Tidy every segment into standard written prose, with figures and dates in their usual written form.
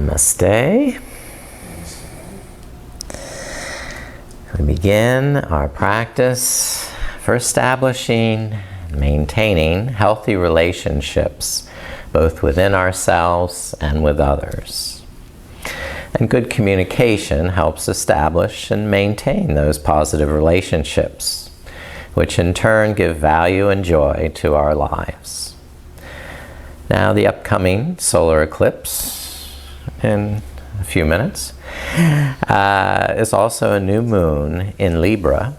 Namaste. We begin our practice for establishing and maintaining healthy relationships, both within ourselves and with others. And good communication helps establish and maintain those positive relationships, which in turn give value and joy to our lives. Now, the upcoming solar eclipse in a few minutes is also a new moon in Libra.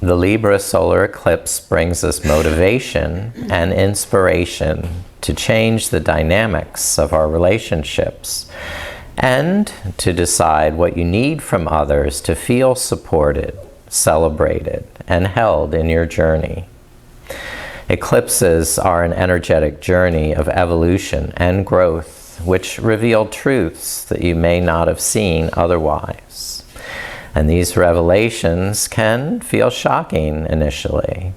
The Libra solar eclipse brings us motivation and inspiration to change the dynamics of our relationships and to decide what you need from others to feel supported, celebrated, and held in your journey. Eclipses are an energetic journey of evolution and growth, which reveal truths that you may not have seen otherwise. And these revelations can feel shocking initially,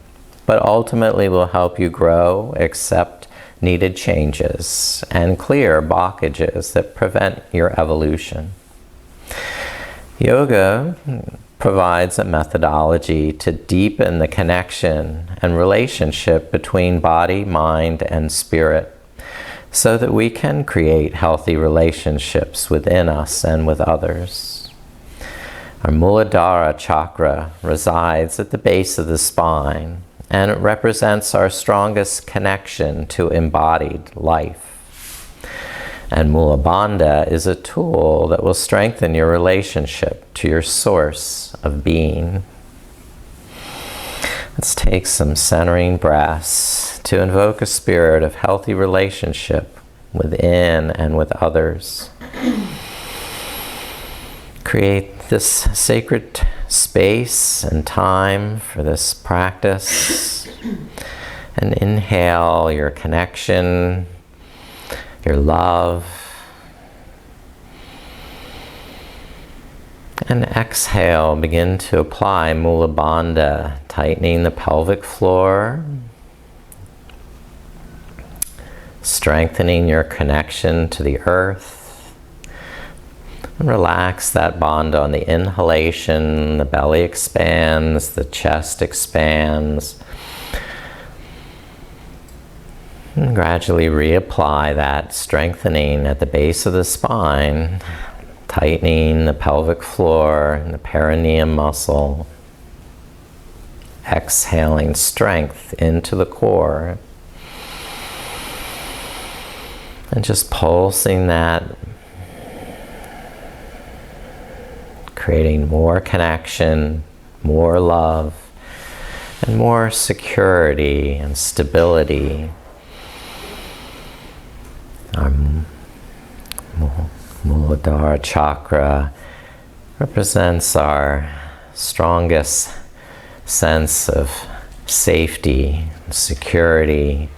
but ultimately will help you grow, accept needed changes, and clear blockages that prevent your evolution. Yoga provides a methodology to deepen the connection and relationship between body, mind, and spirit, so that we can create healthy relationships within us and with others. Our Muladhara chakra resides at the base of the spine, and it represents our strongest connection to embodied life. And Mula bandha is a tool that will strengthen your relationship to your source of being. Let's take some centering breaths to invoke a spirit of healthy relationship within and with others. Create this sacred space and time for this practice. And inhale your connection, your love. And exhale, begin to apply Mula bandha, tightening the pelvic floor, strengthening your connection to the earth. And relax that bandha on the inhalation, the belly expands, the chest expands. And gradually reapply that strengthening at the base of the spine, tightening the pelvic floor and the perineum muscle. Exhaling strength into the core. And just pulsing that, creating more connection, more love, and more security and stability. Our Muladhara chakra represents our strongest sense of safety and security,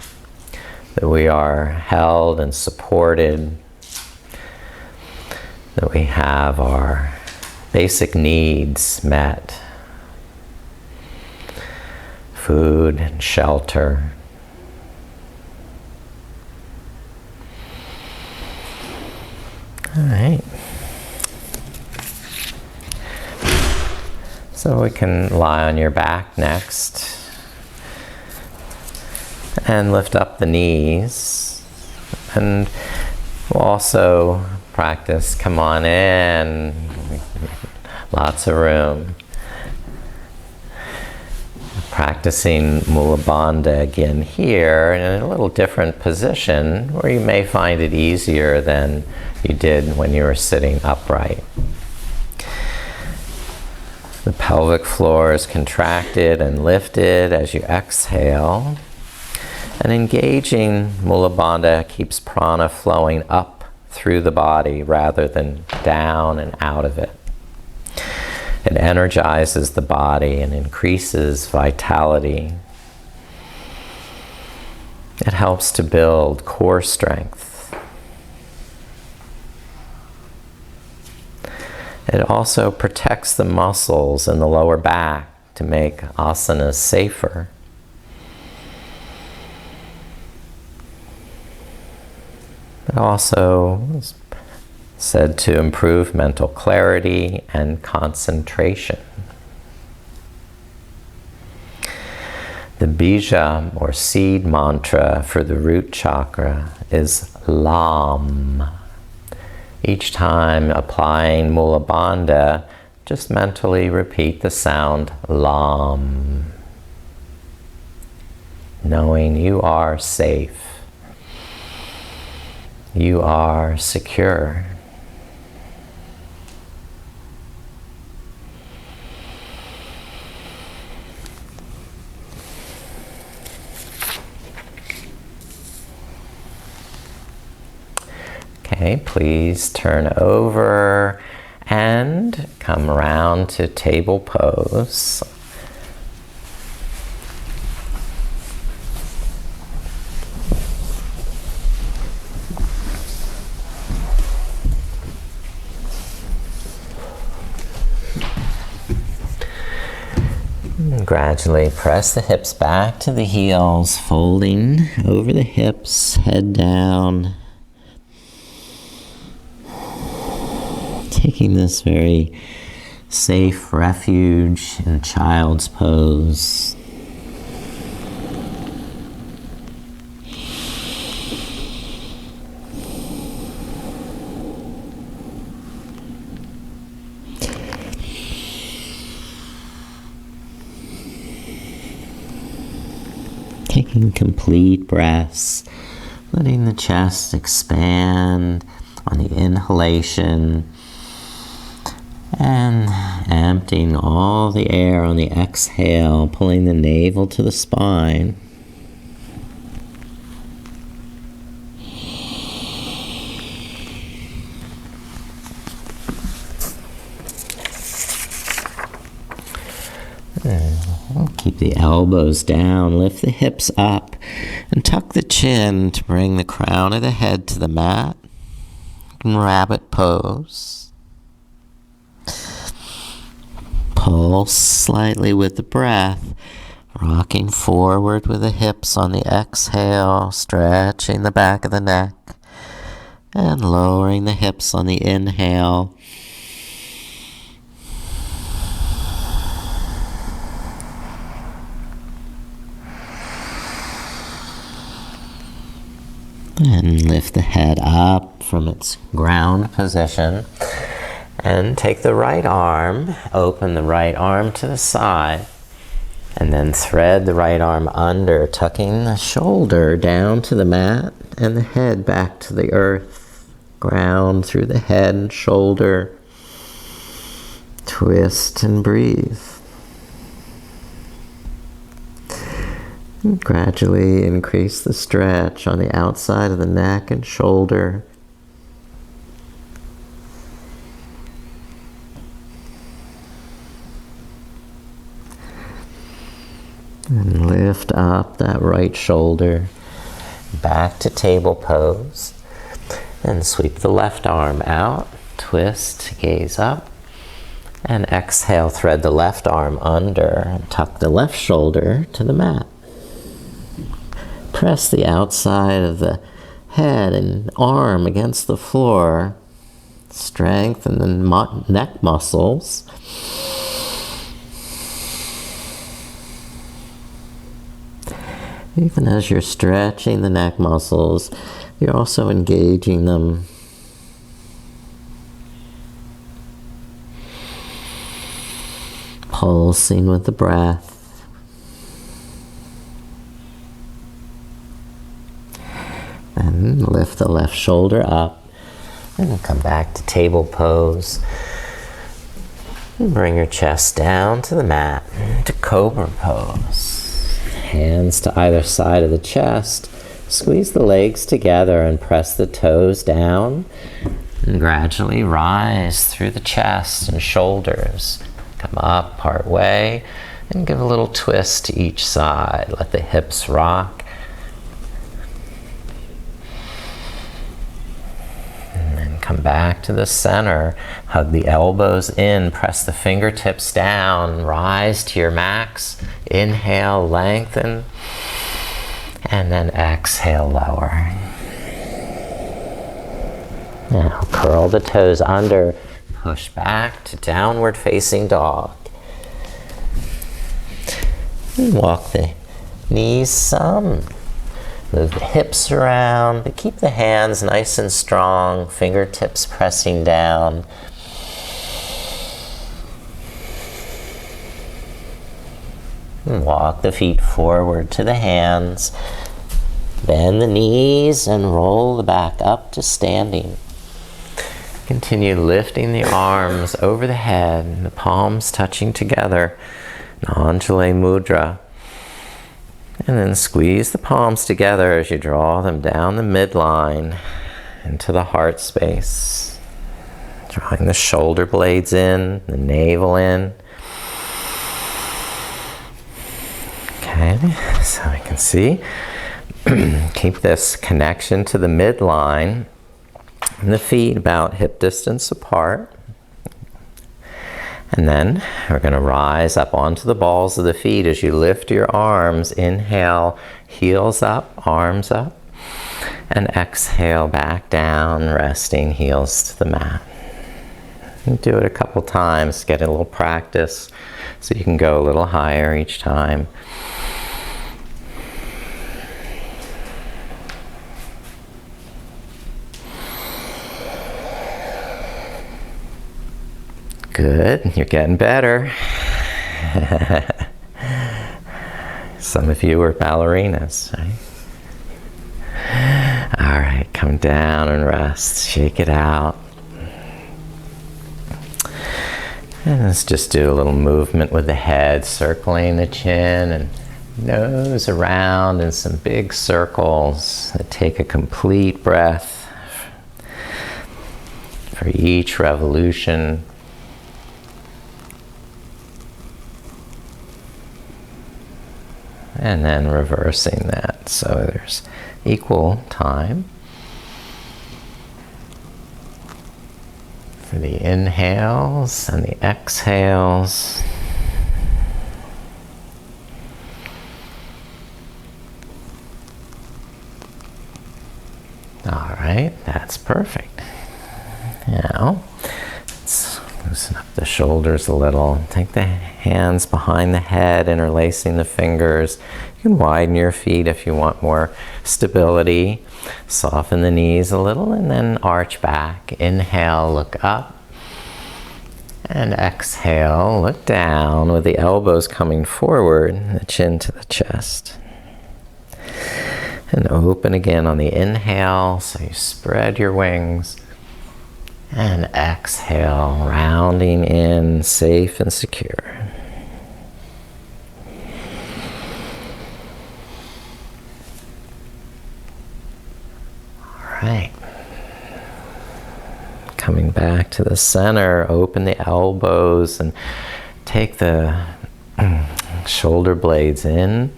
that we are held and supported, that we have our basic needs met, food and shelter. All right. So we can lie on your back next and lift up the knees, and we'll also practice come on in, lots of room. Practicing Mula bandha again here in a little different position where you may find it easier than you did when you were sitting upright. The pelvic floor is contracted and lifted as you exhale. And engaging Mula bandha keeps prana flowing up through the body rather than down and out of it. It energizes the body and increases vitality. It helps to build core strength. It also protects the muscles in the lower back to make asanas safer. It also said to improve mental clarity and concentration. The bija, or seed mantra for the root chakra, is Lam. Each time applying Mula bandha, just mentally repeat the sound Lam, knowing you are safe, you are secure. Okay, please turn over and come around to table pose. And gradually press the hips back to the heels, folding over the hips, head down. Taking this very safe refuge in child's pose. Taking complete breaths, letting the chest expand on the inhalation, and emptying all the air on the exhale, pulling the navel to the spine. Keep the elbows down, lift the hips up, and tuck the chin to bring the crown of the head to the mat. Rabbit pose. Pulse slightly with the breath, rocking forward with the hips on the exhale, stretching the back of the neck, and lowering the hips on the inhale. And lift the head up from its ground position. And take the right arm, open the right arm to the side, and then thread the right arm under, tucking the shoulder down to the mat and the head back to the earth. Ground through the head and shoulder. Twist and breathe. And gradually increase the stretch on the outside of the neck and shoulder. And lift up that right shoulder back to table pose. And sweep the left arm out, twist, gaze up. And exhale, thread the left arm under and tuck the left shoulder to the mat. Press the outside of the head and arm against the floor. Strengthen the neck muscles. Even as you're stretching the neck muscles, you're also engaging them. Pulsing with the breath. And lift the left shoulder up. And come back to table pose. And bring your chest down to the mat, to cobra pose. Hands to either side of the chest. Squeeze the legs together and press the toes down. And gradually rise through the chest and shoulders. Come up part way and give a little twist to each side. Let the hips rock. And then come back to the center. Hug the elbows in. Press the fingertips down. Rise to your max. Inhale, lengthen. And then exhale, lower. Now, Curl the toes under, push back to downward facing dog. And walk the knees some. Move the hips around, but keep the hands nice and strong, fingertips pressing down. And walk the feet forward to the hands. Bend the knees and roll the back up to standing. Continue lifting the arms over the head, the palms touching together, Anjali Mudra. And then squeeze the palms together as you draw them down the midline into the heart space. Drawing the shoulder blades in, the navel in. Okay, so I can see. Keep this connection to the midline and the feet about hip distance apart. And then we're going to rise up onto the balls of the feet as you lift your arms. Inhale, heels up, arms up. And exhale, back down, resting heels to the mat. And do it a couple times, get a little practice so you can go a little higher each time. Good, you're getting better. Some of you are ballerinas, right? All right, come down and rest. Shake it out. And let's just do a little movement with the head, circling the chin and nose around in some big circles. Take a complete breath for each revolution. And then reversing that, so there's equal time for the inhales and the exhales. All right, that's perfect. Now, let's loosen up the shoulders a little. Take the hands behind the head, interlacing the fingers. You can widen your feet if you want more stability. Soften the knees a little and then arch back. Inhale, look up. And exhale, look down with the elbows coming forward, the chin to the chest. And open again on the inhale, so you spread your wings. And exhale, rounding in, safe and secure. All right. Coming back to the center, open the elbows and take the shoulder blades in.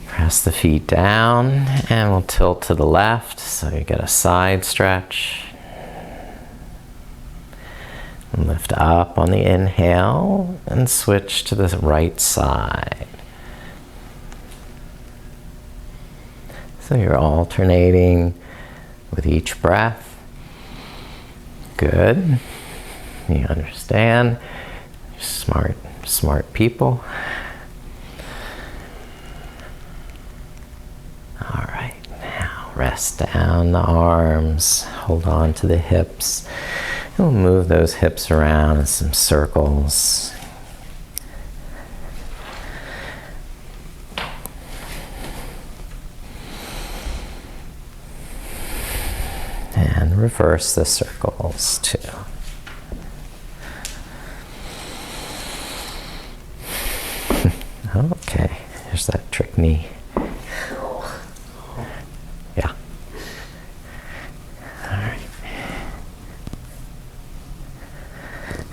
Press the feet down and we'll tilt to the left so you get a side stretch. Lift up on the inhale and switch to the right side. So you're alternating with each breath. Good. You understand. You're smart people. All right, now rest down the arms. Hold on to the hips. We'll move those hips around in some circles. And reverse the circles too. Okay, there's that trick knee. Yeah.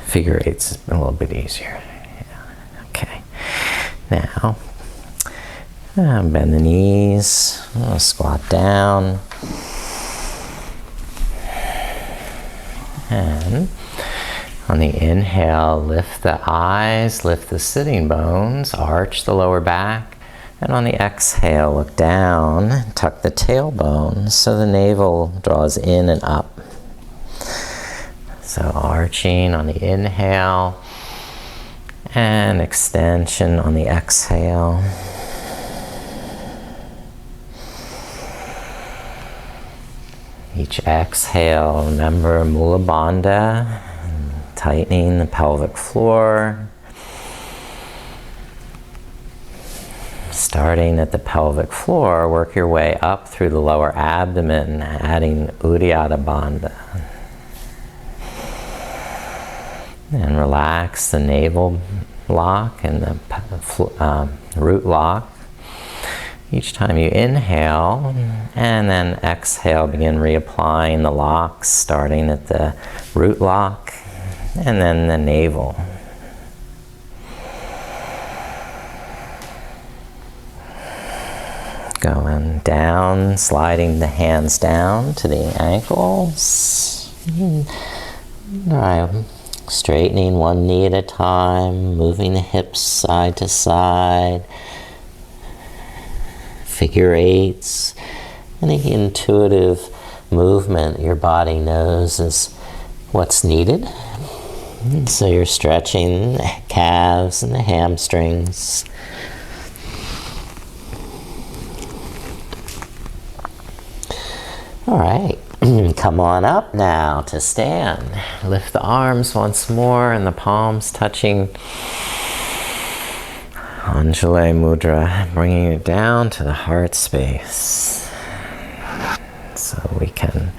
Figure eight's a little bit easier. Yeah. Okay. Now, bend the knees. Squat down. And on the inhale, lift the eyes, lift the sitting bones, arch the lower back. And on the exhale, look down, tuck the tailbone so the navel draws in and up. So arching on the inhale and extension on the exhale. Each exhale, remember Mula bandha, tightening the pelvic floor. Starting at the pelvic floor, work your way up through the lower abdomen, adding Uddiyana bandha. And relax the navel lock and the root lock. Each time you inhale and then exhale, begin reapplying the locks, starting at the root lock and then the navel. Going down, sliding the hands down to the ankles. Straightening one knee at a time, moving the hips side to side. Figure eights. Any intuitive movement your body knows is what's needed. So you're stretching the calves and the hamstrings. All right, come on up now to stand. Lift the arms once more and the palms touching Anjali Mudra, bringing it down to the heart space. So we can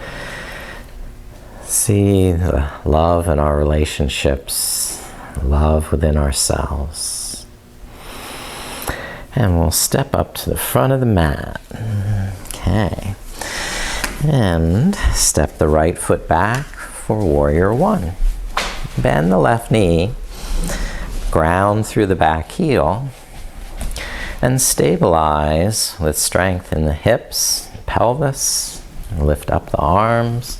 see the love in our relationships, love within ourselves. And we'll step up to the front of the mat. Okay. And step the right foot back for warrior one. Bend the left knee, ground through the back heel, and stabilize with strength in the hips, pelvis. Lift up the arms.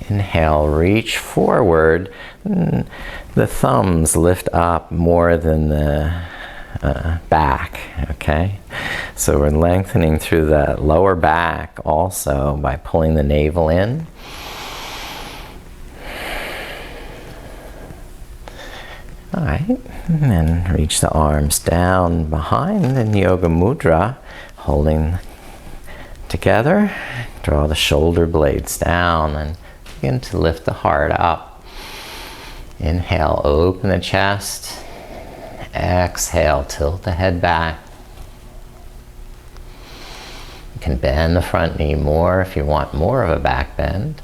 Inhale, reach forward. The thumbs lift up more than the back, okay? So we're lengthening through the lower back also by pulling the navel in. All right, and then reach the arms down behind in Yoga Mudra, holding together. Draw the shoulder blades down and begin to lift the heart up. Inhale, open the chest. Exhale, tilt the head back. You can bend the front knee more if you want more of a back bend.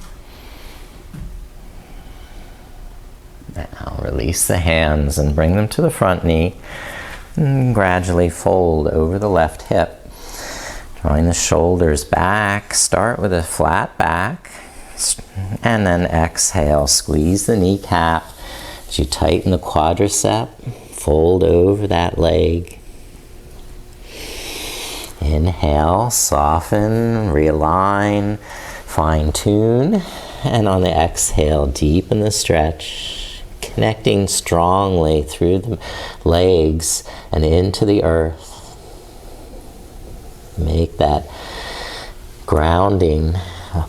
Now release the hands and bring them to the front knee. And gradually fold over the left hip. Drawing the shoulders back. Start with a flat back. And then exhale, squeeze the kneecap as you tighten the quadricep. Fold over that leg. Inhale, soften, realign, fine-tune. And on the exhale, deepen the stretch, connecting strongly through the legs and into the earth. Make that grounding a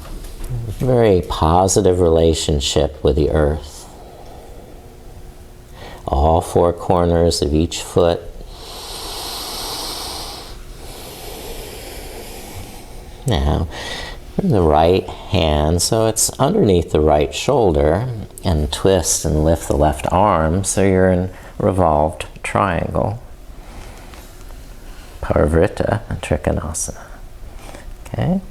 very positive relationship with the earth. All four corners of each foot. Now, the right hand, so it's underneath the right shoulder, and twist and lift the left arm so you're in revolved triangle. Parivrtta Trikonasana. Okay?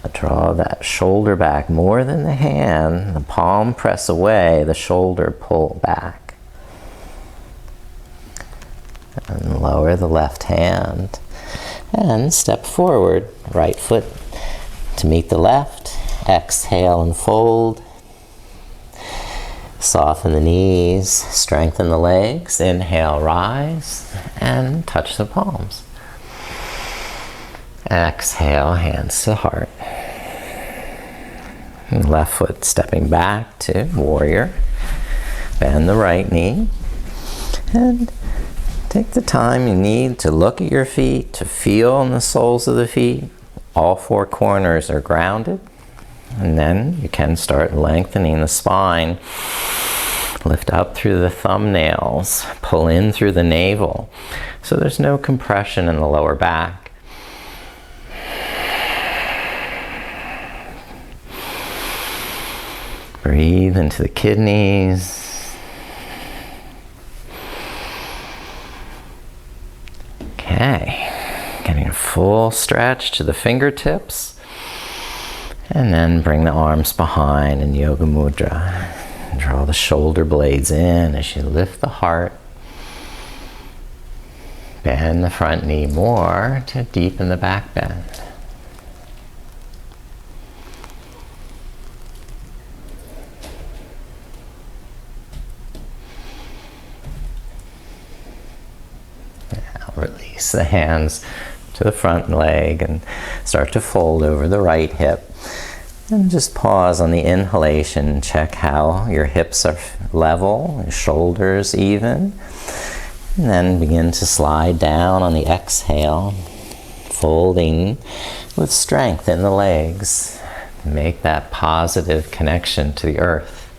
Now draw that shoulder back more than the hand. The palm press away, the shoulder pull back. And lower the left hand. And step forward, right foot to meet the left. Exhale and fold. Soften the knees, strengthen the legs. Inhale, rise, and touch the palms. Exhale, hands to heart. And left foot stepping back to warrior. Bend the right knee. And take the time you need to look at your feet, to feel in the soles of the feet. All four corners are grounded. And then you can start lengthening the spine. Lift up through the thumbnails, pull in through the navel. So there's no compression in the lower back. Breathe into the kidneys. Okay, getting a full stretch to the fingertips. And then bring the arms behind in Yoga Mudra. Draw the shoulder blades in as you lift the heart. Bend the front knee more to deepen the back bend. Now release the hands to the front leg and start to fold over the right hip. And just pause on the inhalation. Check how your hips are level, your shoulders even. And then begin to slide down on the exhale, folding with strength in the legs. Make that positive connection to the earth.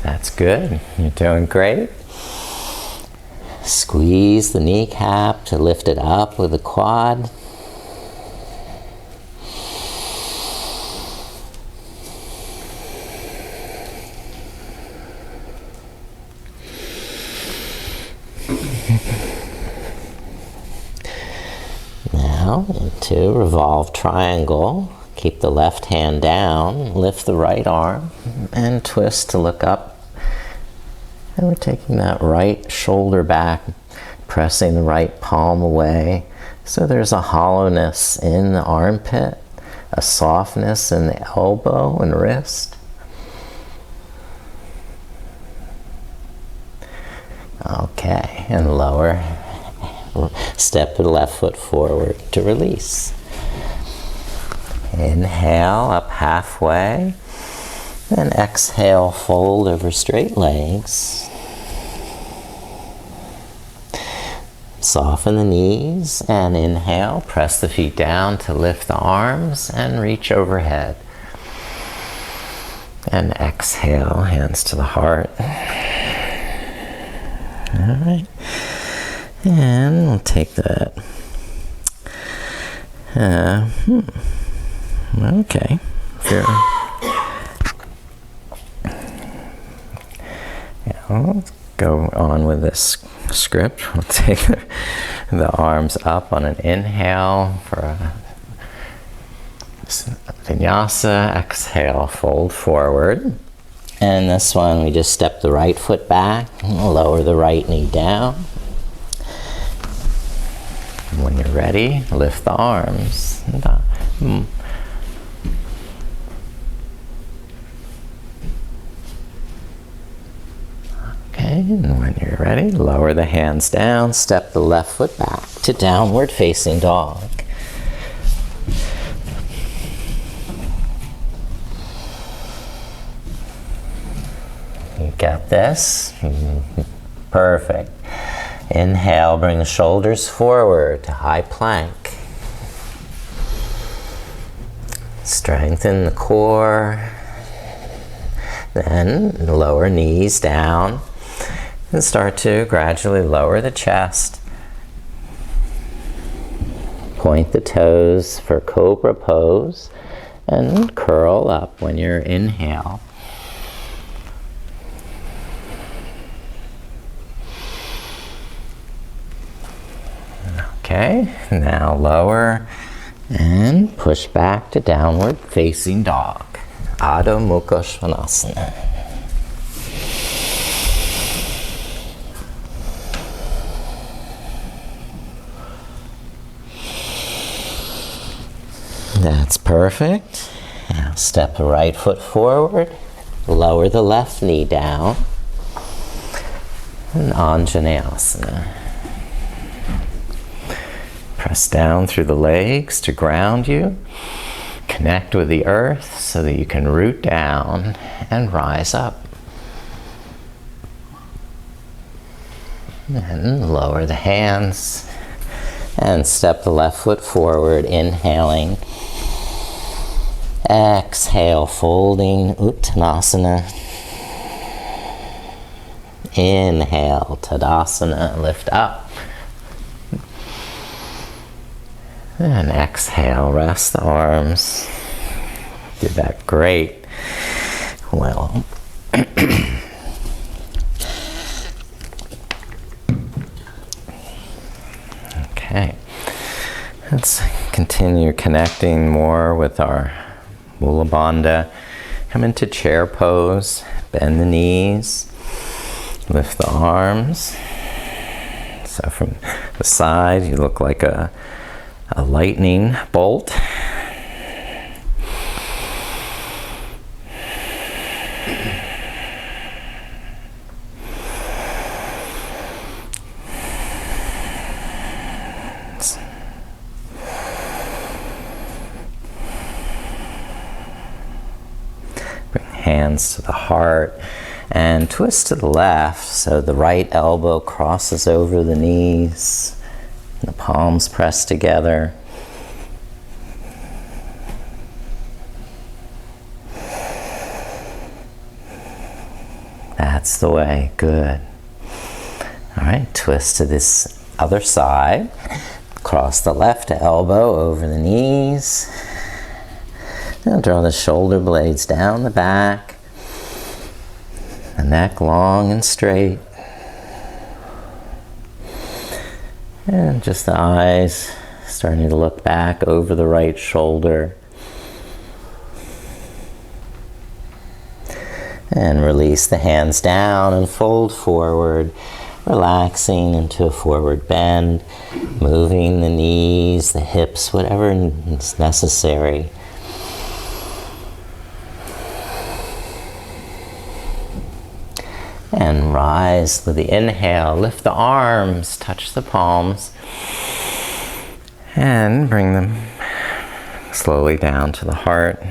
That's good. You're doing great. Squeeze the kneecap to lift it up with the quad. Now into revolve triangle. Keep the left hand down, lift the right arm, and twist to look up. And we're taking that right shoulder back, pressing the right palm away. So there's a hollowness in the armpit, a softness in the elbow and wrist. Okay, and lower. Step the left foot forward to release. Inhale up halfway. And exhale, fold over straight legs. Soften the knees and inhale. Press the feet down to lift the arms and reach overhead. And exhale, hands to the heart. All right. And we'll take that. Okay. Let's go on with this script. We'll take the arms up on an inhale for a vinyasa. Exhale, fold forward. And this one, we just step the right foot back, lower the right knee down. When you're ready, lift the arms. Okay, and when you're ready, lower the hands down, step the left foot back to downward facing dog. You got this? Perfect. Inhale, bring the shoulders forward to high plank. Strengthen the core. Then lower knees down. And start to gradually lower the chest. Point the toes for cobra pose. And curl up when you inhale. Okay, now lower and push back to downward facing dog. Adho Mukha Svanasana. That's perfect. Now step the right foot forward, lower the left knee down, and Anjaneyasana. Press down through the legs to ground you. Connect with the earth so that you can root down and rise up. And lower the hands and step the left foot forward, inhaling. Exhale, folding Uttanasana. Inhale, Tadasana, lift up. And exhale, rest the arms. Did that great. Well. Okay. Let's continue connecting more with our Mula bandha. Come into chair pose, bend the knees, lift the arms. So from the side, you look like a lightning bolt. Hands to the heart and twist to the left so the right elbow crosses over the knees and the palms press together. That's the way. Good. All right, twist to this other side. Cross the left elbow over the knees. Now draw the shoulder blades down the back, the neck long and straight, and just the eyes starting to look back over the right shoulder. And release the hands down and fold forward, relaxing into a forward bend, moving the knees, the hips, whatever is necessary. And rise with the inhale, lift the arms, touch the palms, and bring them slowly down to the heart,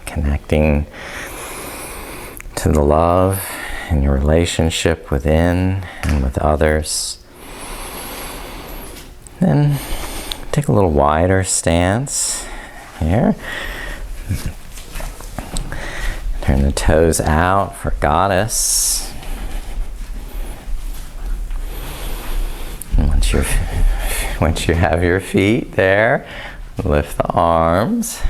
connecting to the love in your relationship within and with others. Then take a little wider stance here. Turn the toes out for goddess. Once you have your feet there, lift the arms.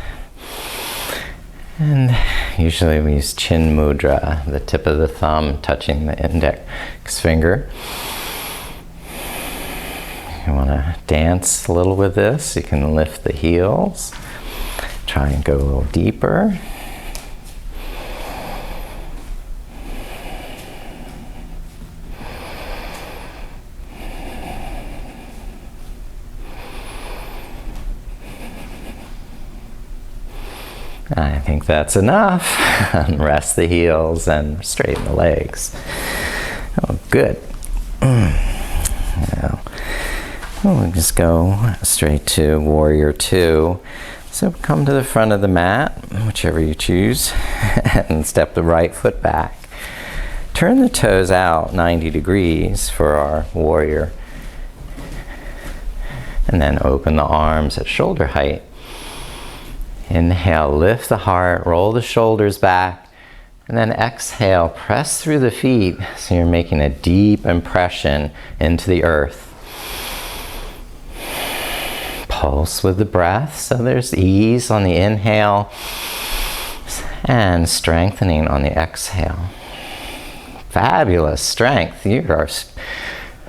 And usually we use chin mudra, the tip of the thumb touching the index finger. You want to dance a little with this, you can lift the heels. Try and go a little deeper. I think that's enough. Rest the heels and straighten the legs. Oh, good. Now, we'll just go straight to Warrior Two. So come to the front of the mat, whichever you choose, and step the right foot back. Turn the toes out 90 degrees for our warrior. And then open the arms at shoulder height. Inhale, lift the heart, roll the shoulders back, and then exhale, press through the feet so you're making a deep impression into the earth. Pulse with the breath, so there's ease on the inhale and strengthening on the exhale. Fabulous strength. You are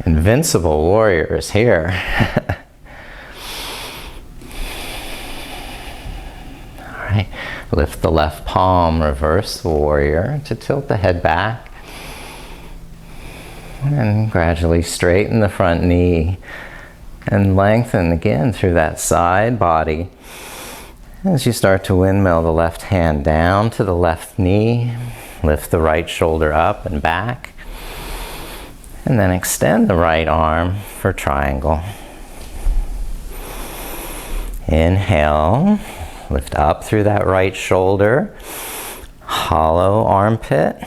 invincible warriors here. Lift the left palm, reverse warrior to tilt the head back. And gradually straighten the front knee and lengthen again through that side body. As you start to windmill the left hand down to the left knee, lift the right shoulder up and back. And then extend the right arm for triangle. Inhale. Lift up through that right shoulder, hollow armpit.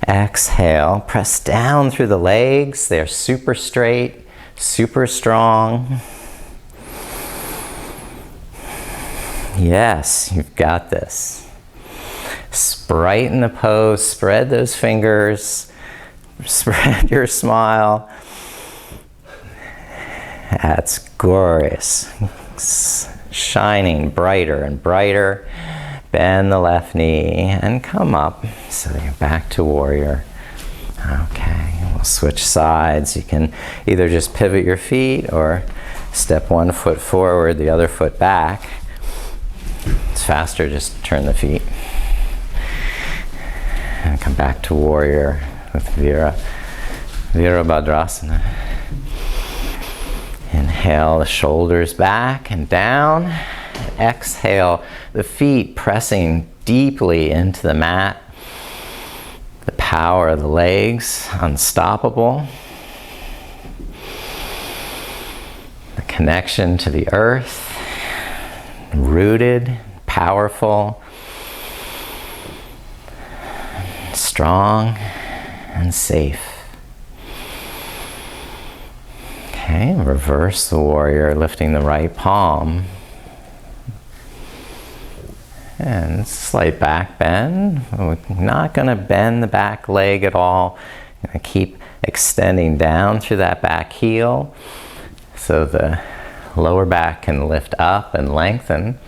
Exhale, press down through the legs. They're super straight, super strong. Yes, you've got this. Brighten the pose, spread those fingers, spread your smile. That's glorious. Shining brighter and brighter. Bend the left knee and come up. So you're back to warrior. Okay, we'll switch sides. You can either just pivot your feet or step one foot forward, the other foot back. It's faster just to turn the feet. And come back to warrior with Virabhadrasana. Inhale the shoulders back and down. And exhale the feet pressing deeply into the mat. The power of the legs unstoppable. The connection to the earth, rooted, powerful, strong, and safe. Okay, reverse the warrior, lifting the right palm. And slight back bend. We're not going to bend the back leg at all. We're going to keep extending down through that back heel so the lower back can lift up and lengthen.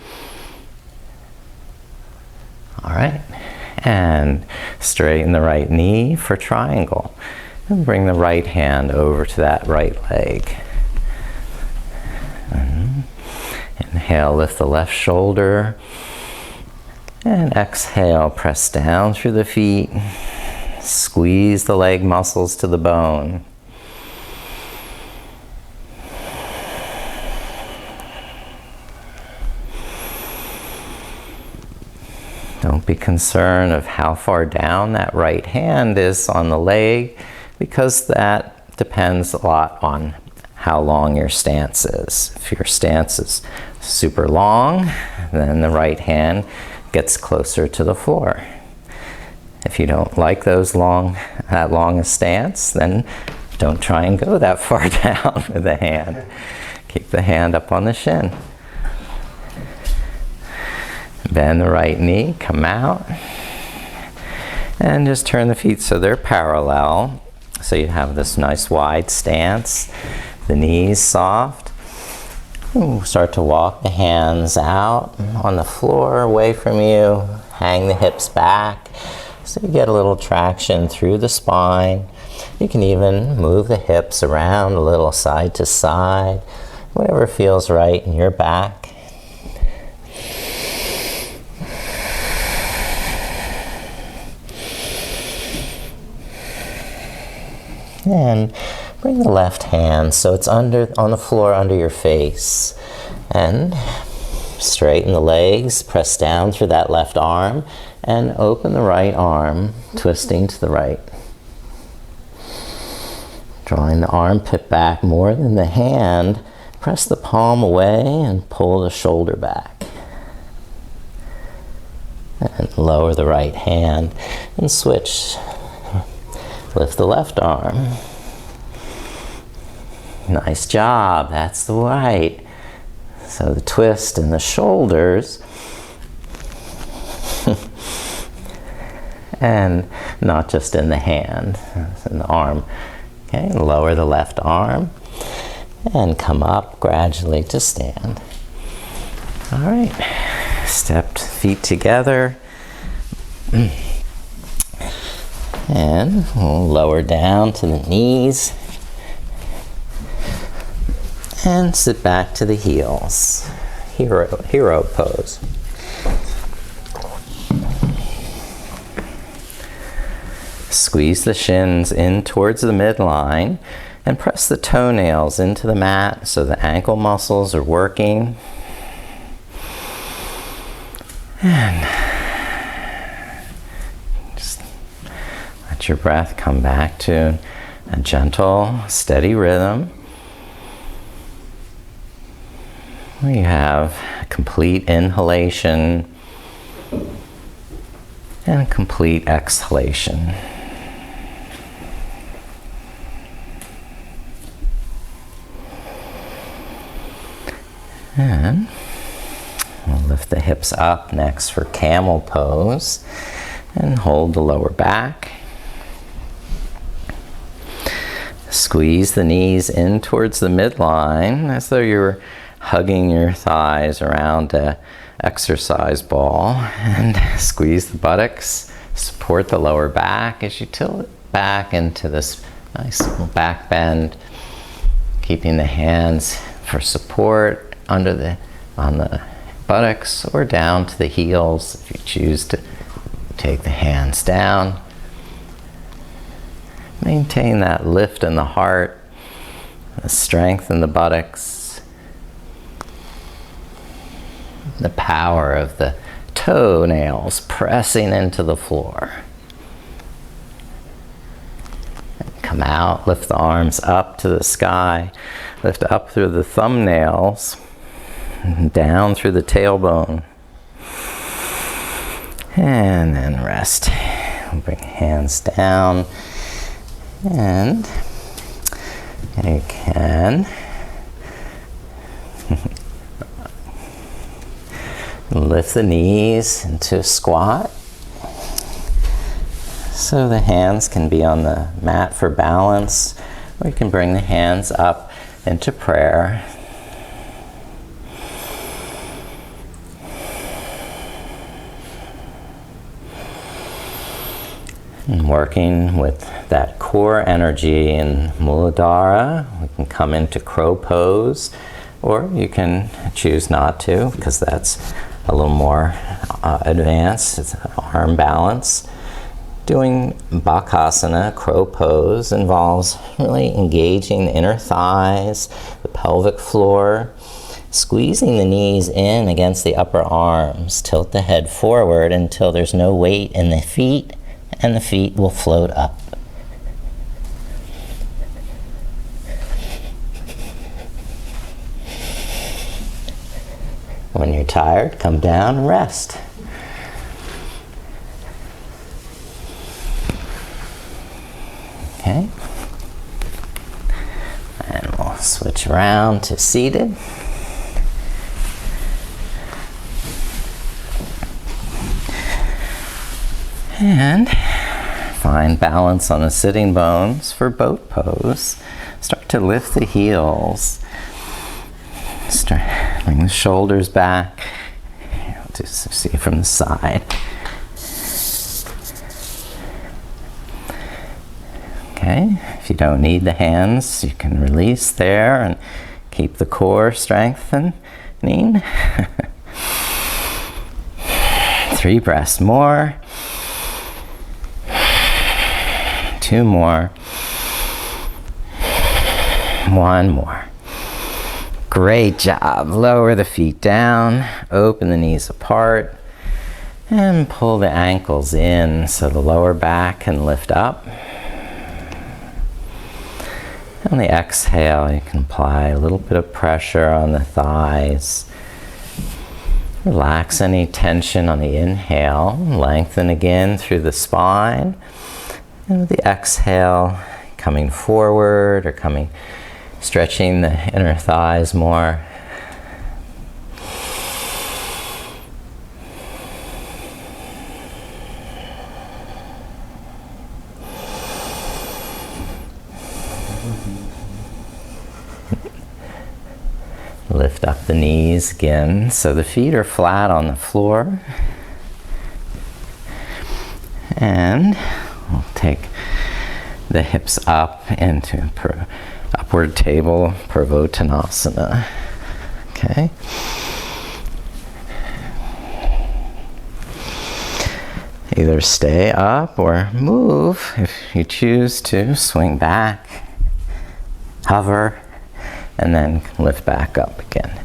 All right. And straighten the right knee for triangle. And bring the right hand over to that right leg. And inhale, lift the left shoulder. And exhale, press down through the feet. Squeeze the leg muscles to the bone. Don't be concerned of how far down that right hand is on the leg, because that depends a lot on how long your stance is. If your stance is super long, then the right hand gets closer to the floor. If you don't like that long a stance, then don't try and go that far down with the hand. Keep the hand up on the shin. Bend the right knee, come out, and just turn the feet so they're parallel. So you have this nice wide stance, the knees soft. We'll start to walk the hands out on the floor away from you. Hang the hips back so you get a little traction through the spine. You can even move the hips around a little side to side, whatever feels right in your back. And bring the left hand so it's on the floor under your face. And straighten the legs, press down through that left arm, and open the right arm, twisting to the right. Drawing the armpit back more than the hand, press the palm away and pull the shoulder back. And lower the right hand and switch. Lift the left arm. Nice job, that's the right. So the twist in the shoulders. And not just in the hand, in the arm. Okay, lower the left arm and come up gradually to stand. All right, stepped feet together. And we'll lower down to the knees and sit back to the heels. Hero pose. Squeeze the shins in towards the midline and press the toenails into the mat so the ankle muscles are working. And let your breath come back to a gentle, steady rhythm. We have complete inhalation and complete exhalation. And we'll Lift the hips up next for camel pose and hold the lower back. Squeeze the knees in towards the midline as though you're hugging your thighs around an exercise ball, and squeeze the buttocks. Support the lower back as you tilt it back into this nice little back bend, keeping the hands for support on the buttocks or down to the heels if you choose to take the hands down. Maintain that lift in the heart, the strength in the buttocks, the power of the toenails pressing into the floor. Come out, lift the arms up to the sky, lift up through the thumbnails, down through the tailbone, and then rest. Bring hands down, and you can lift the knees into a squat so the hands can be on the mat for balance, or you can bring the hands up into prayer. And working with that core energy in Muladhara, we can come into crow pose, or you can choose not to, because that's a little more advanced. It's arm balance. Doing Bakasana, crow pose, involves really engaging the inner thighs, the pelvic floor, squeezing the knees in against the upper arms. Tilt the head forward until there's no weight in the feet, and the feet will float up. When you're tired, come down and rest. Okay. And we'll switch around to seated. And find balance on the sitting bones for boat pose. Start to lift the heels. Bring the shoulders back. Just see from the side. Okay, if you don't need the hands, you can release there and keep the core strengthening. 3 breaths more. 2 more. 1 more. Great job. Lower the feet down, open the knees apart, and pull the ankles in so the lower back can lift up. On the exhale, you can apply a little bit of pressure on the thighs. Relax any tension on the inhale. Lengthen again through the spine. And with the exhale, coming forward or stretching the inner thighs more. Lift up the knees again so the feet are flat on the floor. And we'll take the hips up into upward table Purvottanasana. Okay. Either stay up or move if you choose to. Swing back, hover, and then lift back up again.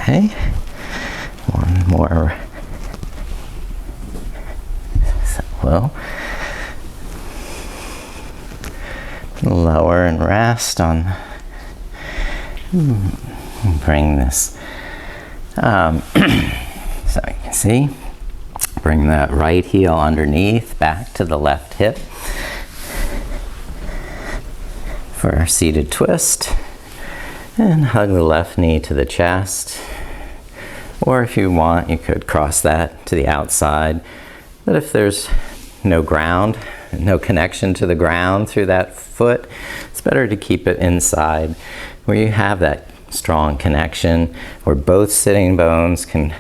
Okay, one more. So we'll lower and rest on. Bring this. So you can see, Bring that right heel underneath, back to the left hip for our seated twist. And hug the left knee to the chest. Or if you want, you could cross that to the outside. But if there's no ground, no connection to the ground through that foot, it's better to keep it inside where you have that strong connection, where both sitting bones can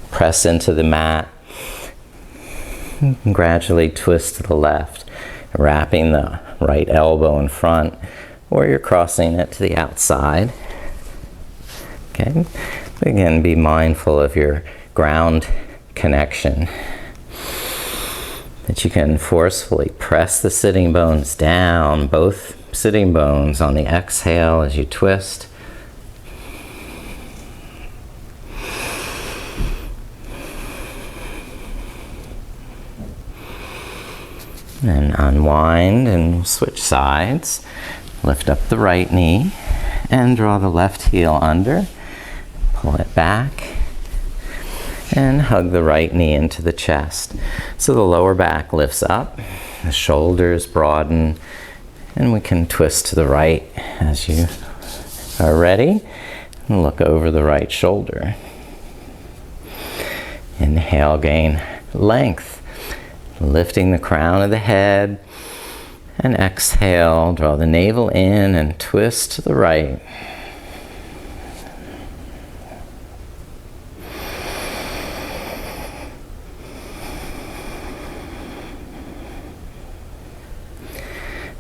press into the mat. And gradually twist to the left, wrapping the right elbow in front, or you're crossing it to the outside. Okay, again, be mindful of your ground connection. That you can forcefully press the sitting bones down, both sitting bones on the exhale as you twist. Then unwind and switch sides. Lift up the right knee and draw the left heel under. Pull it back and hug the right knee into the chest. So the lower back lifts up, the shoulders broaden, and we can twist to the right as you are ready. And look over the right shoulder. Inhale, gain length, lifting the crown of the head. And exhale, draw the navel in and twist to the right.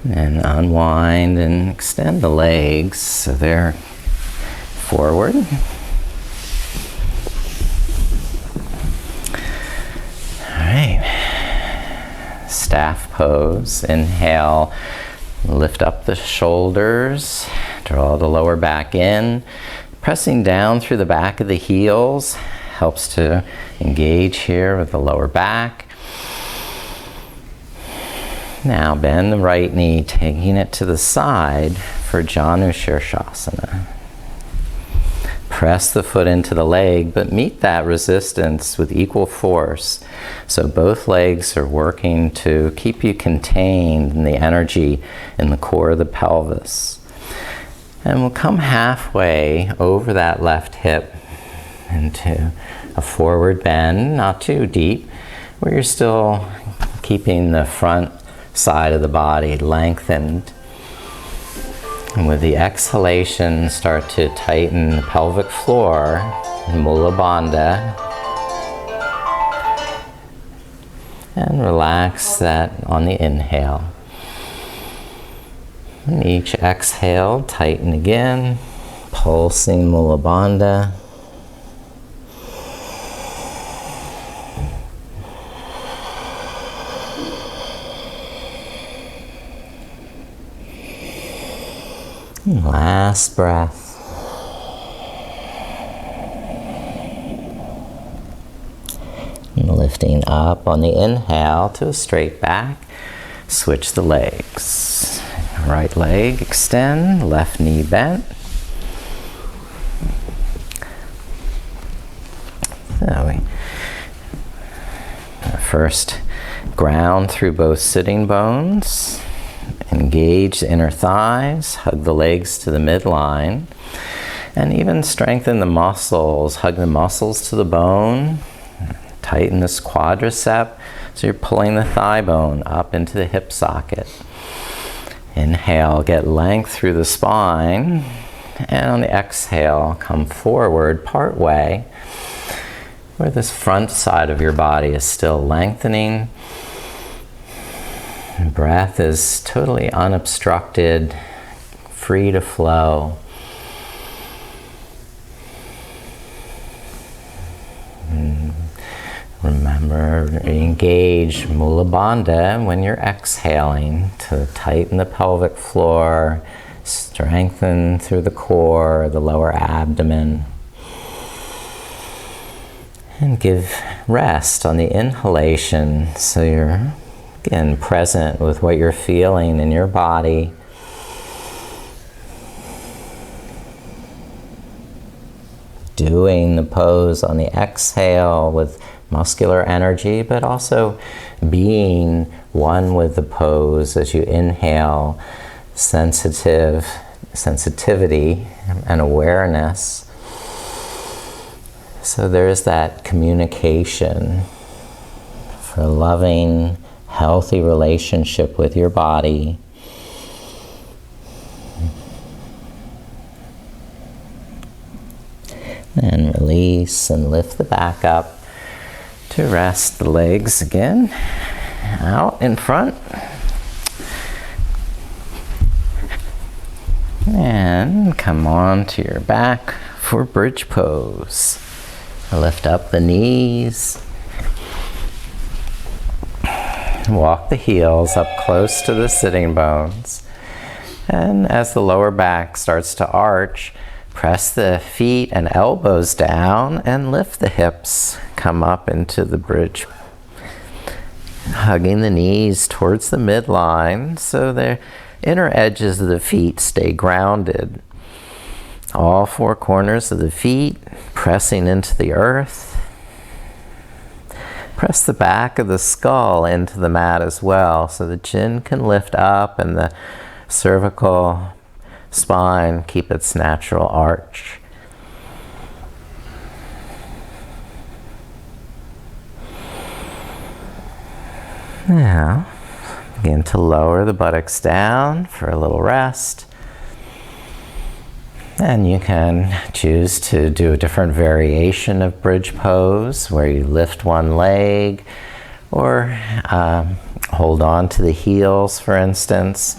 And unwind and extend the legs so they're forward. All right. Staff pose. Inhale, lift up the shoulders, draw the lower back in. Pressing down through the back of the heels helps to engage here with the lower back. Now bend the right knee, taking it to the side for Janu Shirshasana. Press the foot into the leg, but meet that resistance with equal force. So both legs are working to keep you contained in the energy in the core of the pelvis. And we'll come halfway over that left hip into a forward bend, not too deep, where you're still keeping the front side of the body lengthened. And with the exhalation, start to tighten the pelvic floor, Mula bandha. And relax that on the inhale. And each exhale, tighten again, pulsing Mula bandha. Last breath. And lifting up on the inhale to a straight back. Switch the legs. Right leg extend, left knee bent. So we first ground through both sitting bones. Engage the inner thighs, hug the legs to the midline, and even strengthen the muscles. Hug the muscles to the bone, tighten this quadricep, so you're pulling the thigh bone up into the hip socket. Inhale, get length through the spine, and on the exhale, come forward part way, where this front side of your body is still lengthening. Breath is totally unobstructed, free to flow. And remember, engage Mula bandha when you're exhaling to tighten the pelvic floor, strengthen through the core, the lower abdomen. And give rest on the inhalation so you're again, present with what you're feeling in your body. doing the pose on the exhale with muscular energy, but also being one with the pose as you inhale, sensitivity and awareness. So there's that communication for a loving, healthy relationship with your body. And release and lift the back up to rest the legs again out in front. And come on to your back for bridge pose. Lift up the knees. Walk the heels up close to the sitting bones. And as the lower back starts to arch, press the feet and elbows down and lift the hips. Come up into the bridge. Hugging the knees towards the midline so the inner edges of the feet stay grounded. All four corners of the feet pressing into the earth. Press the back of the skull into the mat as well so the chin can lift up and the cervical spine keep its natural arch. Now, begin to lower the buttocks down for a little rest. And you can choose to do a different variation of bridge pose where you lift one leg or hold on to the heels, for instance.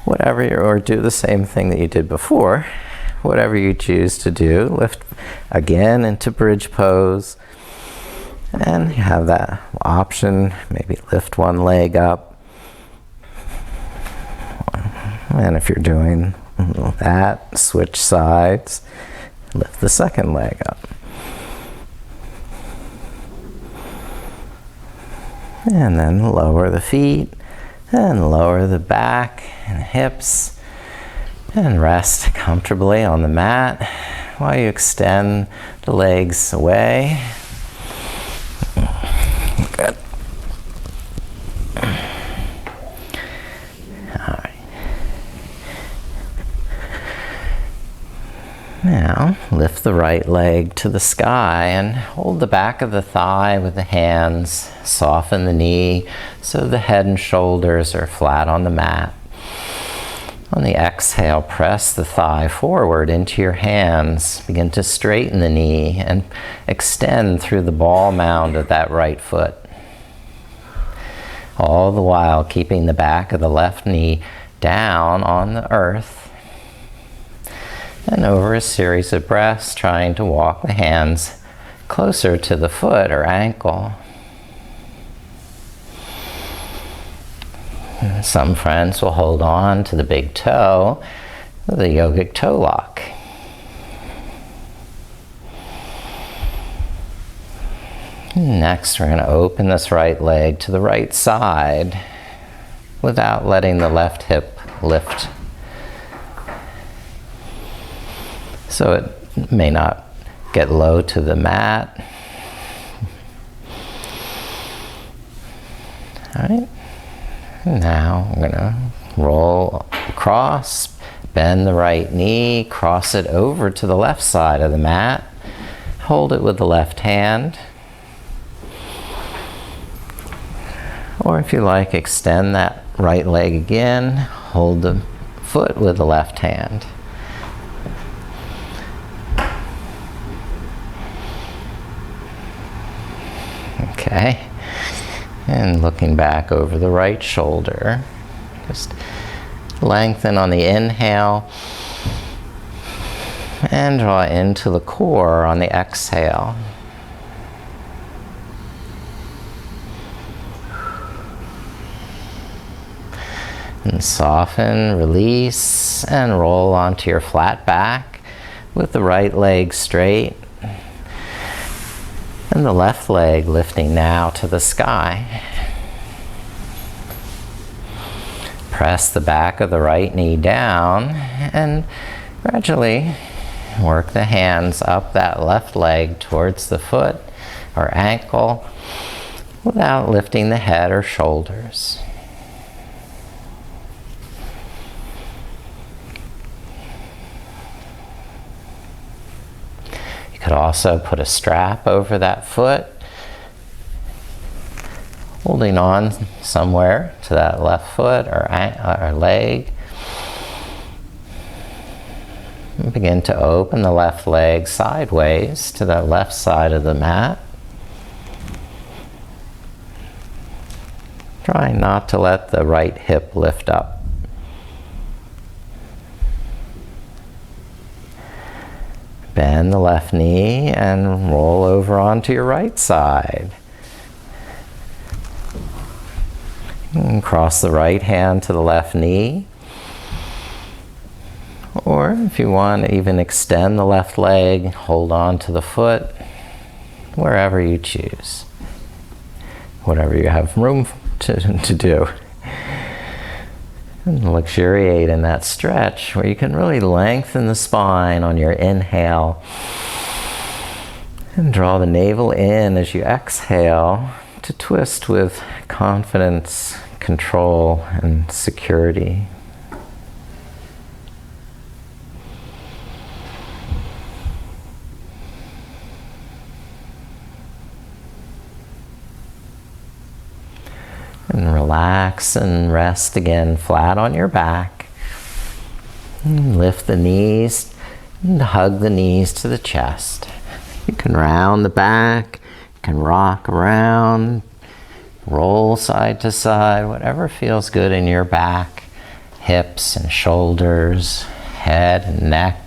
Or do the same thing that you did before. Whatever you choose to do, lift again into bridge pose. And you have that option, maybe lift one leg up. And if you're doing that, switch sides, lift the second leg up. And then lower the feet and lower the back and hips and rest comfortably on the mat while you extend the legs away. Good. Now, lift the right leg to the sky and hold the back of the thigh with the hands. Soften the knee so the head and shoulders are flat on the mat. On the exhale, press the thigh forward into your hands. Begin to straighten the knee and extend through the ball mound of that right foot. All the while keeping the back of the left knee down on the earth. And over a series of breaths, trying to walk the hands closer to the foot or ankle. And some friends will hold on to the big toe with a yogic toe lock. Next, we're going to open this right leg to the right side without letting the left hip lift. So it may not get low to the mat. All right. Now I'm going to roll across, bend the right knee, cross it over to the left side of the mat. Hold it with the left hand. Or if you like, extend that right leg again. Hold the foot with the left hand. Okay, and looking back over the right shoulder, just lengthen on the inhale and draw into the core on the exhale. And soften, release, and roll onto your flat back with the right leg straight. And the left leg lifting now to the sky. Press the back of the right knee down and gradually Work the hands up that left leg towards the foot or ankle without lifting the head or shoulders. You could also put a strap over that foot, holding on somewhere to that left foot or leg. And begin to open the left leg sideways to the left side of the mat. Try not to let the right hip lift up. Bend the left knee and roll over onto your right side. And cross the right hand to the left knee. Or if you want, even extend the left leg, hold on to the foot, wherever you choose. Whatever you have room to do. And luxuriate in that stretch where you can really lengthen the spine on your inhale. And draw the navel in as you exhale to twist with confidence, control, and security. And relax and rest again flat on your back. And lift the knees and hug the knees to the chest. You can round the back, you can rock around, roll side to side, whatever feels good in your back, hips and shoulders, head and neck.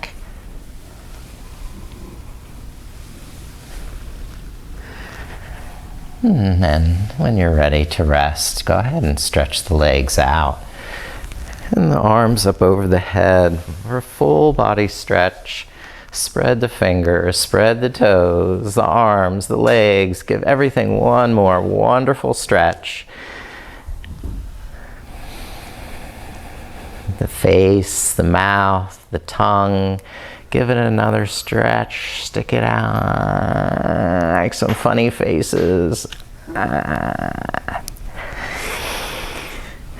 And then when you're ready to rest, go ahead and stretch the legs out. And the arms up over the head for a full body stretch. Spread the fingers, spread the toes, the arms, the legs. Give everything one more wonderful stretch. The face, the mouth, the tongue. Give it another stretch. Stick it out like some funny faces. And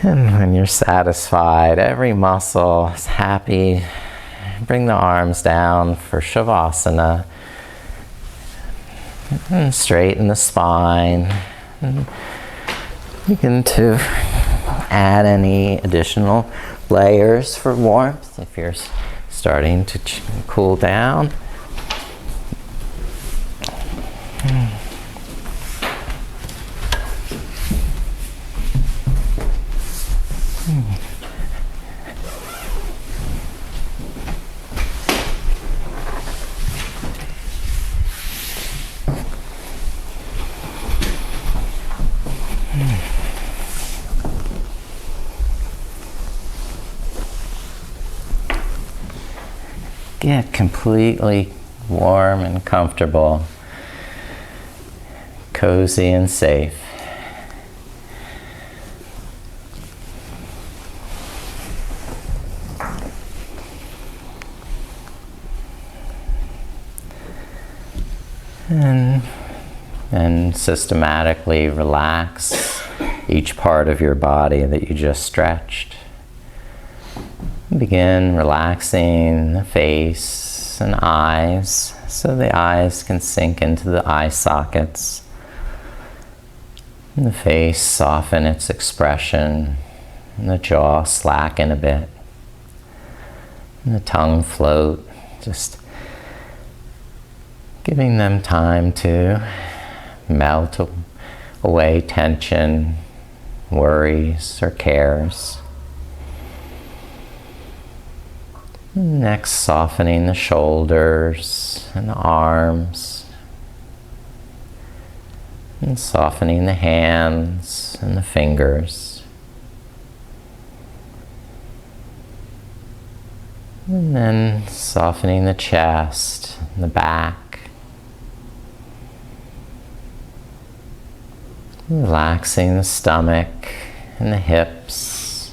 when you're satisfied, every muscle is happy, bring the arms down for Shavasana. And straighten the spine. And begin to add any additional layers for warmth if you're starting to cool down. Get completely warm and comfortable, cozy and safe. And then systematically relax each part of your body that you just stretched. Begin relaxing the face and eyes so the eyes can sink into the eye sockets. And the face soften its expression, and the jaw slacken a bit, and the tongue float, just giving them time to melt away tension, worries, or cares. Next, softening the shoulders and the arms, and softening the hands and the fingers. And then softening the chest and the back. Relaxing the stomach and the hips.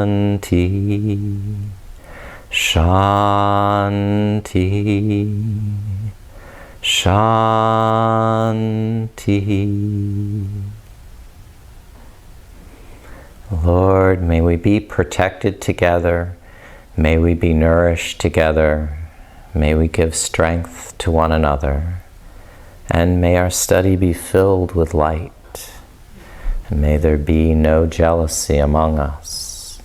Shanti. Shanti. Lord, may we be protected together. May we be nourished together. May we give strength to one another. And may our study be filled with light. And may there be no jealousy among us.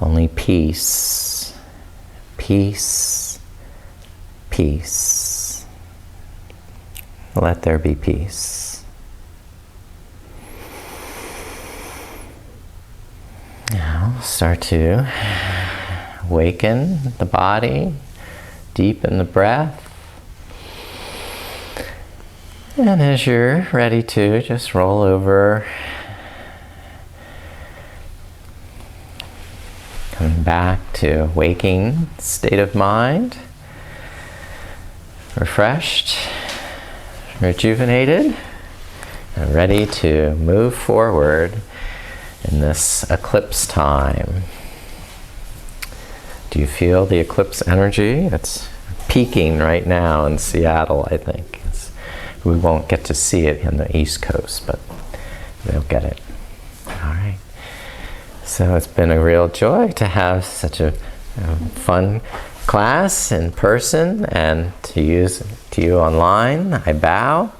Only peace, peace, peace. Let there be peace. Now start to awaken the body, deepen the breath. And as you're ready to, just roll over. Coming back to waking state of mind. Refreshed, rejuvenated, and ready to move forward in this eclipse time. Do you feel the eclipse energy? It's peaking right now in Seattle, I think. We won't get to see it in the East Coast, but they'll get it. All right. So it's been a real joy to have such a fun class in person and to you online. I bow.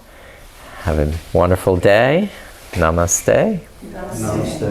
Have a wonderful day. Namaste. Namaste.